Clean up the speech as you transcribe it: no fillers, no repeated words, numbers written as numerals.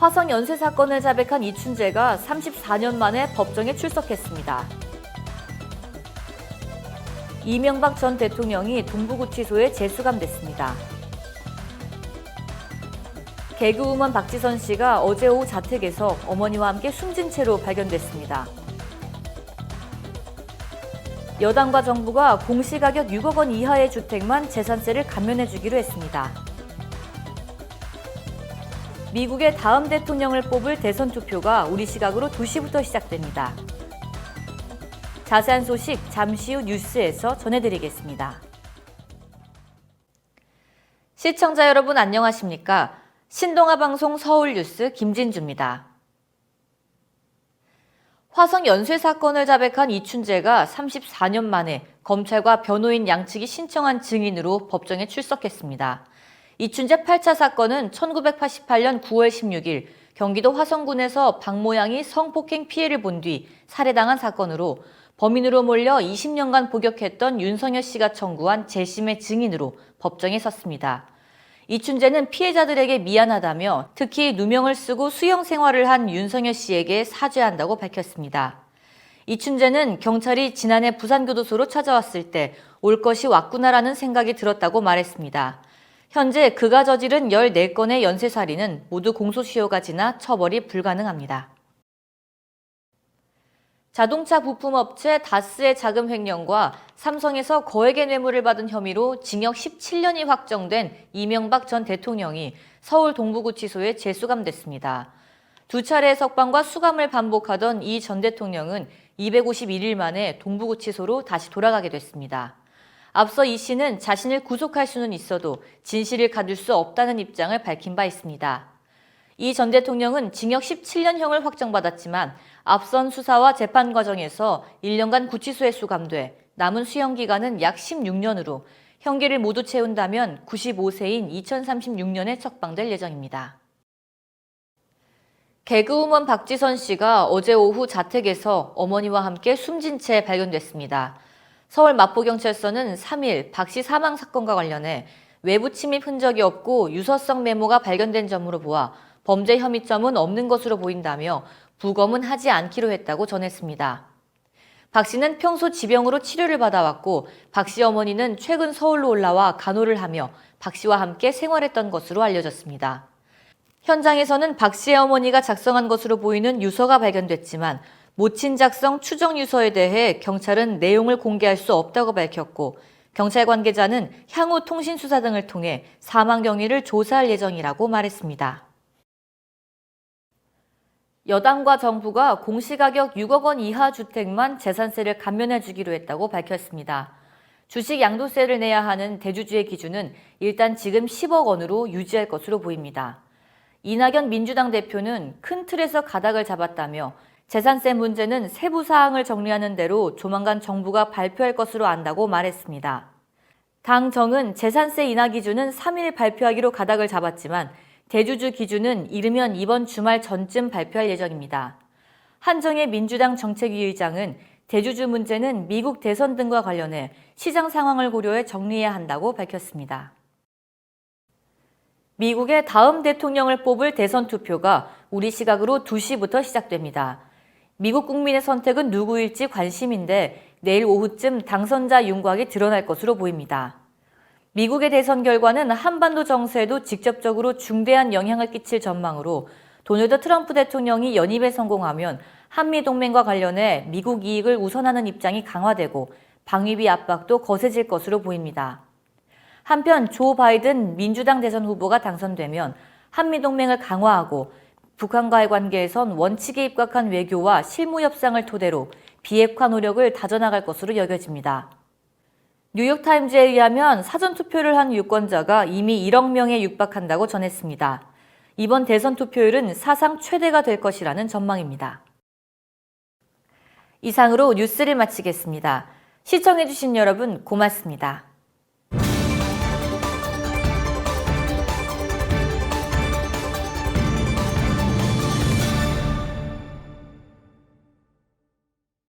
화성 연쇄 사건을 자백한 이춘재가 34년 만에 법정에 출석했습니다. 이명박 전 대통령이 동부구치소에 재수감됐습니다. 개그우먼 박지선 씨가 어제 오후 자택에서 어머니와 함께 숨진 채로 발견됐습니다. 여당과 정부가 공시가격 6억 원 이하의 주택만 재산세를 감면해주기로 했습니다. 미국의 다음 대통령을 뽑을 대선 투표가 우리 시각으로 2시부터 시작됩니다. 자세한 소식 잠시 후 뉴스에서 전해드리겠습니다. 시청자 여러분 안녕하십니까? 신동아 방송 서울 뉴스 김진주입니다. 화성 연쇄 사건을 자백한 이춘재가 34년 만에 검찰과 변호인 양측이 신청한 증인으로 법정에 출석했습니다. 이춘재 8차 사건은 1988년 9월 16일 경기도 화성군에서 박 모양이 성폭행 피해를 본 뒤 살해당한 사건으로 범인으로 몰려 20년간 복역했던 윤석열 씨가 청구한 재심의 증인으로 법정에 섰습니다. 이춘재는 피해자들에게 미안하다며 특히 누명을 쓰고 수영 생활을 한 윤석열 씨에게 사죄한다고 밝혔습니다. 이춘재는 경찰이 지난해 부산교도소로 찾아왔을 때 올 것이 왔구나라는 생각이 들었다고 말했습니다. 현재 그가 저지른 14건의 연쇄살인은 모두 공소시효가 지나 처벌이 불가능합니다. 자동차 부품업체 다스의 자금 횡령과 삼성에서 거액의 뇌물을 받은 혐의로 징역 17년이 확정된 이명박 전 대통령이 서울 동부구치소에 재수감됐습니다. 두 차례의 석방과 수감을 반복하던 이 전 대통령은 251일 만에 동부구치소로 다시 돌아가게 됐습니다. 앞서 이 씨는 자신을 구속할 수는 있어도 진실을 가둘 수 없다는 입장을 밝힌 바 있습니다. 이 전 대통령은 징역 17년형을 확정받았지만 앞선 수사와 재판 과정에서 1년간 구치소에 수감돼 남은 수형 기간은 약 16년으로 형기를 모두 채운다면 95세인 2036년에 석방될 예정입니다. 개그우먼 박지선 씨가 어제 오후 자택에서 어머니와 함께 숨진 채 발견됐습니다. 서울 마포경찰서는 3일 박 씨 사망 사건과 관련해 외부 침입 흔적이 없고 유서성 메모가 발견된 점으로 보아 범죄 혐의점은 없는 것으로 보인다며 부검은 하지 않기로 했다고 전했습니다. 박 씨는 평소 지병으로 치료를 받아왔고 박 씨 어머니는 최근 서울로 올라와 간호를 하며 박 씨와 함께 생활했던 것으로 알려졌습니다. 현장에서는 박 씨의 어머니가 작성한 것으로 보이는 유서가 발견됐지만 모친 작성 추정 유서에 대해 경찰은 내용을 공개할 수 없다고 밝혔고 경찰 관계자는 향후 통신 수사 등을 통해 사망 경위를 조사할 예정이라고 말했습니다. 여당과 정부가 공시가격 6억 원 이하 주택만 재산세를 감면해주기로 했다고 밝혔습니다. 주식 양도세를 내야 하는 대주주의 기준은 일단 지금 10억 원으로 유지할 것으로 보입니다. 이낙연 민주당 대표는 큰 틀에서 가닥을 잡았다며 재산세 문제는 세부 사항을 정리하는 대로 조만간 정부가 발표할 것으로 안다고 말했습니다. 당 정은 재산세 인하 기준은 3일 발표하기로 가닥을 잡았지만 대주주 기준은 이르면 이번 주말 전쯤 발표할 예정입니다. 한정혜 민주당 정책위 의장은 대주주 문제는 미국 대선 등과 관련해 시장 상황을 고려해 정리해야 한다고 밝혔습니다. 미국의 다음 대통령을 뽑을 대선 투표가 우리 시각으로 2시부터 시작됩니다. 미국 국민의 선택은 누구일지 관심인데 내일 오후쯤 당선자 윤곽이 드러날 것으로 보입니다. 미국의 대선 결과는 한반도 정세에도 직접적으로 중대한 영향을 끼칠 전망으로 도널드 트럼프 대통령이 연입에 성공하면 한미동맹과 관련해 미국 이익을 우선하는 입장이 강화되고 방위비 압박도 거세질 것으로 보입니다. 한편 조 바이든 민주당 대선 후보가 당선되면 한미동맹을 강화하고 북한과의 관계에선 원칙에 입각한 외교와 실무 협상을 토대로 비핵화 노력을 다져나갈 것으로 여겨집니다. 뉴욕타임즈에 의하면 사전투표를 한 유권자가 이미 1억 명에 육박한다고 전했습니다. 이번 대선 투표율은 사상 최대가 될 것이라는 전망입니다. 이상으로 뉴스를 마치겠습니다. 시청해주신 여러분 고맙습니다.